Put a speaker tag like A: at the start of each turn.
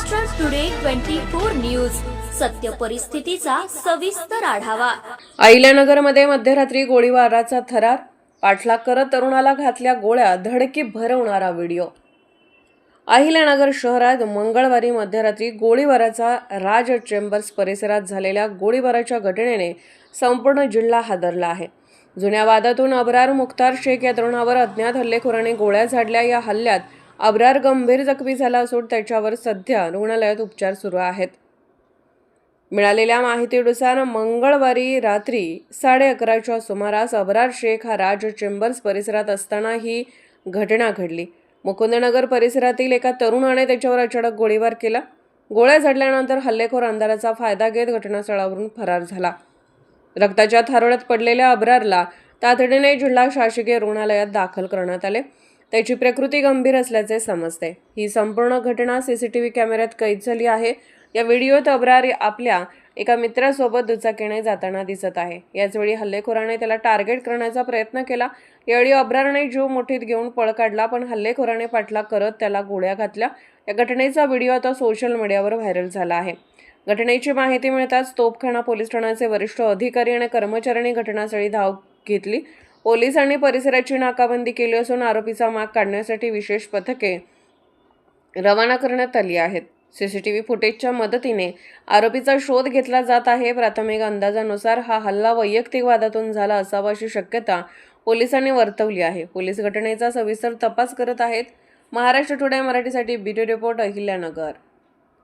A: Maharashtra today 24 news सत्य परिस्थितीचा सविस्तर आढावा।
B: अहिल्यानगरमध्ये मध्यरात्री गोळीबाराचा थरार, पाठलाग करत तरुणाला घातल्या गोळ्या, धडकी भरवणारा व्हिडिओ। अहिल्यानगर शहरात मंगळवारी मध्यरात्री गोळीबाराचा राज चेंबर्स परिसरात झालेल्या गोळीबाराच्या घटनेने संपूर्ण जिल्हा हादरला आहे। जुन्या वादातून अब्रार मुख्तार शेख या तरुणावर अज्ञात हल्लेखोरांनी गोळ्या झाडल्या। या हल्ल्यात अब्रार गंभीर जखमी झाला असून त्याच्यावर सध्या रुग्णालयात उपचार सुरू आहेत। मिळालेल्या माहितीनुसार मंगळवारी रात्री 11:30च्या सुमारास अब्रार शेख हा राज चेंबर्स परिसरात असताना ही घटना घडली। मुकुंदनगर परिसरातील एका तरुणाने त्याच्यावर अचानक गोळीबार केला। गोळ्या झाडल्यानंतर हल्लेखोर अंधाराचा फायदा घेत घटनास्थळावरून फरार झाला। रक्ताच्या थारोळ्यात पडलेल्या अब्रारला तातडीने जिल्हा शासकीय रुग्णालयात दाखल करण्यात आले। त्याची प्रकृती गंभीर असल्याचे समजते। ही संपूर्ण घटना सीसीटीव्ही कॅमेऱ्यात कैद झाली आहे। या व्हिडिओत अब्रार आपल्या एका मित्रासोबत दुचाकीने जाताना दिसत आहे। याच वेळी हल्लेखोराने त्याला टार्गेट करण्याचा प्रयत्न केला। यावेळी अब्रारने जीव मुठीत घेऊन पळ काढला, पण हल्लेखोराने पाठलाग करत त्याला गोळ्या घातल्या। या घटनेचा व्हिडिओ आता सोशल मीडियावर व्हायरल झाला आहे। घटनेची माहिती मिळताच तोपखाना पोलीस ठाण्याचे वरिष्ठ अधिकारी आणि कर्मचाऱ्यांनी घटनास्थळी धाव घेतली। पोलिसांनी परिसराची नाकाबंदी केली असून आरोपीचा माग काढण्यासाठी विशेष पथके रवाना करण्यात आली आहेत। सीसीटीव्ही फुटेजच्या मदतीने आरोपीचा शोध घेतला जात आहे। प्राथमिक अंदाजानुसार हा हल्ला वैयक्तिक वादातून झाला असावा अशी शक्यता पोलिसांनी वर्तवली आहे। पोलीस घटनेचा सविस्तर तपास करत आहेत। महाराष्ट्र टुडे मराठीसाठी ब्युरो रिपोर्ट, अहिल्यानगर।